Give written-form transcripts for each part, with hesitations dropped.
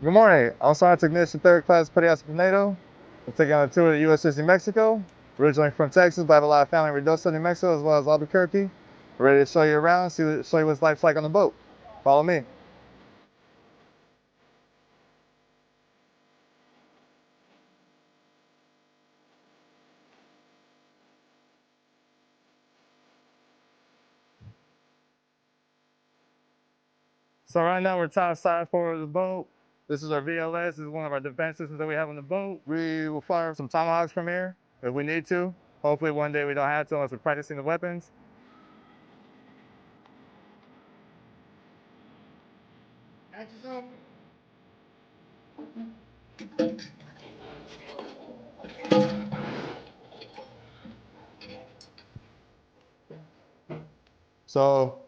Good morning. I'm Sergeant Technician Third Class Petty Officer Tornado. I'm taking on a tour of the USS New Mexico. Originally from Texas, but I have a lot of family in Reynosa, New Mexico, as well as Albuquerque. We're ready to show you around, show you what life's like on the boat. Follow me. So right now we're top side forward of the boat. This is our VLS. This is one of our defense systems that we have on the boat. We will fire some Tomahawks from here if we need to. Hopefully one day we don't have to unless we're practicing the weapons. So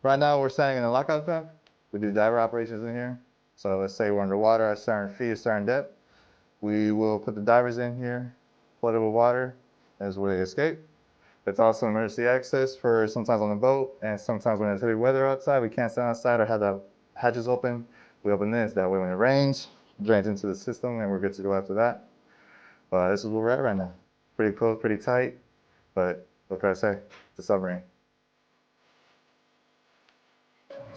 right now we're standing in a lockout pack. We do diver operations in here. So let's say we're underwater at a certain feet, a certain depth. We will put the divers in here, flood it with water as where they escape. It's also emergency access for sometimes on the boat and sometimes when it's heavy weather outside, we can't stand outside or have the hatches open. We open this, that way when it rains, it drains into the system and we're good to go after that. But this is where we're at right now. Pretty close, pretty tight, but what can I say? It's a submarine.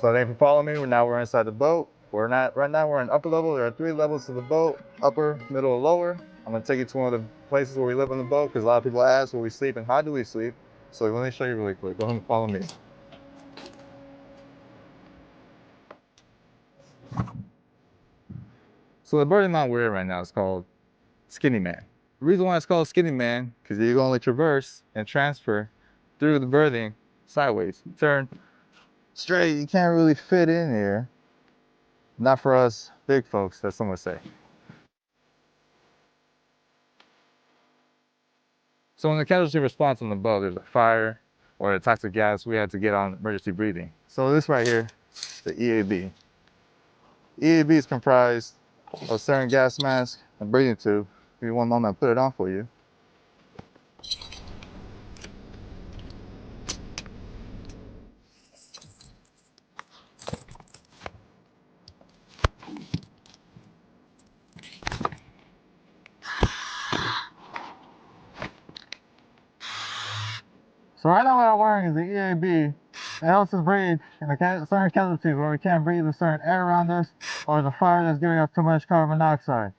So thank you for following me. Now we're inside the boat. Right now we're in upper level. There are 3 levels to the boat, upper, middle, and lower. I'm gonna take you to one of the places where we live on the boat because a lot of people ask where we sleep and how do we sleep. So let me show you really quick. Go ahead and follow me. So the berthing mount we're in right now is called Skinny Man. The reason why it's called Skinny Man, because you can only traverse and transfer through the berthing sideways. Turn straight, you can't really fit in here. Not for us big folks, as some would say. So when the casualty response on the boat, there's a fire or a toxic gas, we had to get on emergency breathing. So this right here, the EAB. EAB is comprised of certain gas mask and breathing tube. Give me one moment, I'll put it on for you. So right now what I'm wearing is the EAB. It helps us breathe in certain casualties where we can't breathe with certain air around us or the fire that's giving us too much carbon monoxide.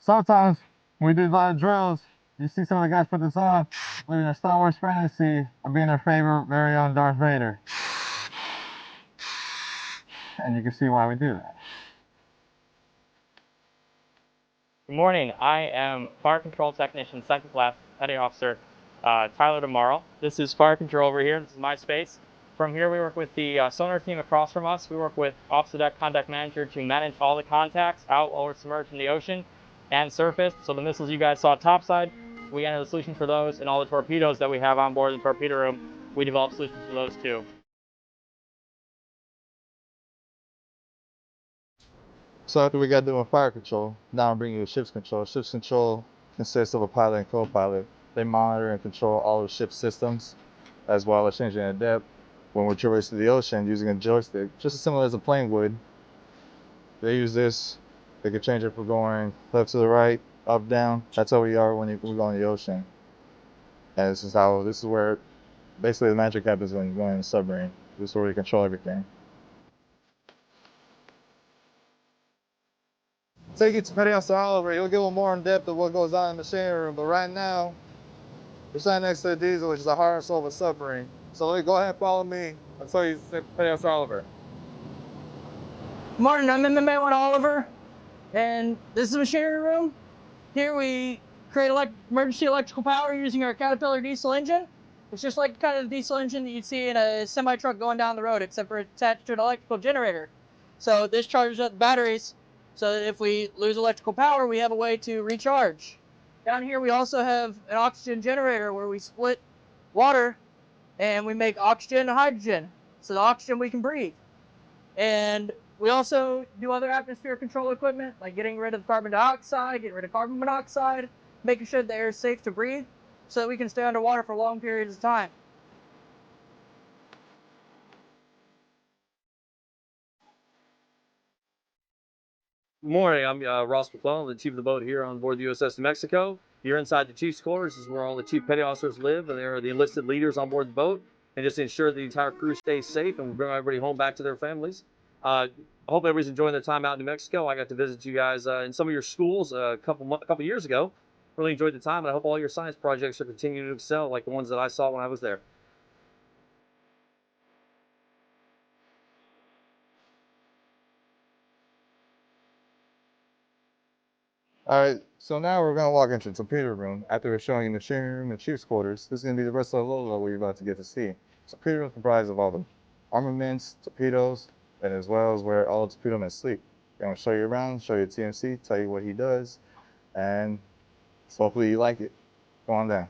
Sometimes when we do a lot of drills, you see some of the guys put this on, living a Star Wars fantasy of being their favorite very own Darth Vader. And you can see why we do that. Good morning. I am Fire Control Technician, Second Class Petty Officer Tyler Tomorrow. This is Fire Control over here. This is my space. From here, we work with the sonar team across from us. We work with Officer Deck Contact Manager to manage all the contacts out while we're submerged in the ocean and surface. So the missiles you guys saw topside, we enter the solution for those, and all the torpedoes that we have on board in the torpedo room, we develop solutions for those too. So after we got doing fire control, now I'm bringing you ship's control. Ship's control consists of a pilot and co-pilot. They monitor and control all the ship's systems, as well as changing their depth. When we're traversing the ocean using a joystick, just as similar as a plane would, they use this. They can change it from going left to the right, up, down. That's how we are when we go in the ocean. And this is where basically the magic happens when you go in a submarine. This is where we control everything. Take it to Petty Officer Oliver. You'll get a little more in depth of what goes on in the machinery room. But right now, we're standing next to the diesel, which is the heart and soul of a submarine. So let me go ahead and follow me. I'll tell you Petty Officer Oliver. Martin, I'm MMA1 Oliver, and this is the machinery room. Here we create emergency electrical power using our Caterpillar diesel engine. It's just like kind of the diesel engine that you'd see in a semi-truck going down the road, except for it's attached to an electrical generator. So this charges up the batteries, so that if we lose electrical power, we have a way to recharge. Down here we also have an oxygen generator where we split water and we make oxygen and hydrogen. So the oxygen we can breathe. And we also do other atmosphere control equipment, like getting rid of carbon dioxide, getting rid of carbon monoxide, making sure the air is safe to breathe, so that we can stay underwater for long periods of time. Morning, I'm Ross McClellan, the chief of the boat here on board the USS New Mexico. You're inside the chief's quarters. This is where all the chief petty officers live, and they are the enlisted leaders on board the boat, and just to ensure the entire crew stays safe and bring everybody home back to their families. I hope everybody's enjoying their time out in New Mexico. I got to visit you guys in some of your schools a couple years ago. Really enjoyed the time, and I hope all your science projects are continuing to excel like the ones that I saw when I was there. All right, so now we're gonna walk into the torpedo room. After we're showing you the machinery room and chief's quarters, this is gonna be the rest of the low level you're about to get to see. Torpedo room is comprised of all the armaments, torpedoes, and as well as where all the torpedo men sleep. I'm gonna show you around, show you TMC, tell you what he does, and hopefully you like it. Go on down.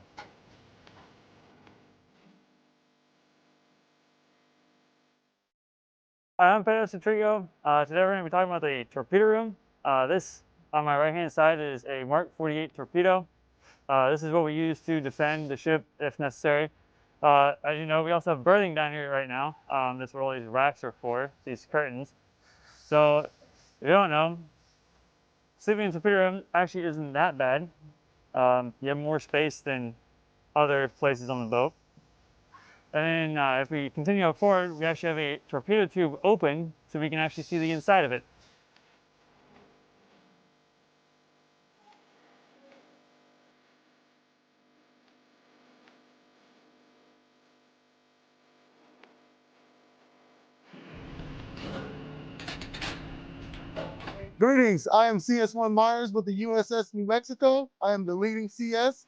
Hi, I'm Pedro Centrigo. Today we're going to be talking about the torpedo room. This on my right hand side is a Mark 48 torpedo. This is what we use to defend the ship if necessary. As you know, we also have berthing down here right now. That's what all these racks are for, these curtains. So if you don't know, sleeping in the torpedo room actually isn't that bad. You have more space than other places on the boat. And then if we continue up forward, we actually have a torpedo tube open so we can actually see the inside of it. Greetings, I am CS1 Myers with the USS New Mexico. I am the leading CS.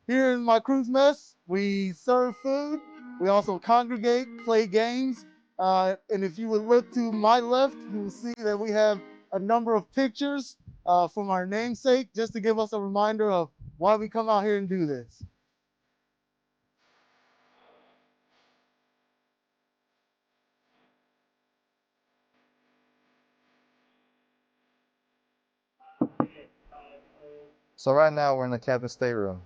Here in my crew's mess, we serve food. We also congregate, play games. And if you would look to my left, you will see that we have a number of pictures from our namesake, just to give us a reminder of why we come out here and do this. So right now we're in the captain's stateroom.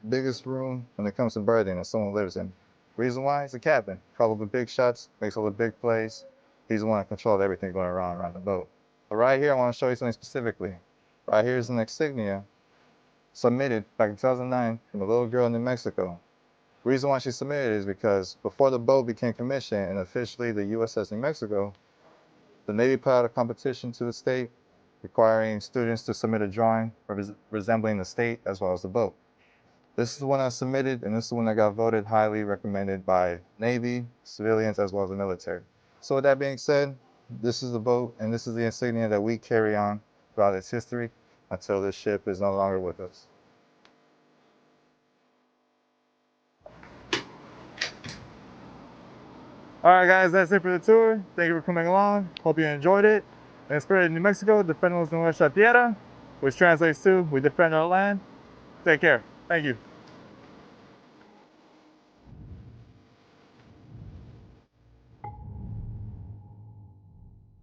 Biggest room when it comes to berthing that someone lives in. Reason why? It's the captain. Calls the big shots, makes all the big plays. He's the one that controls everything going around the boat. But right here, I want to show you something specifically. Right here is an insignia submitted back in 2009 from a little girl in New Mexico. Reason why she submitted is because before the boat became commissioned and officially the USS New Mexico, the Navy put out a competition to the state requiring students to submit a drawing resembling the state as well as the boat. This is the one I submitted, and this is the one that got voted highly recommended by Navy, civilians, as well as the military. So with that being said, this is the boat, and this is the insignia that we carry on throughout its history until this ship is no longer with us. All right, guys, that's it for the tour. Thank you for coming along. Hope you enjoyed it. En Espera de New Mexico, defendemos nuestra tierra, which translates to, we defend our land. Take care. Thank you.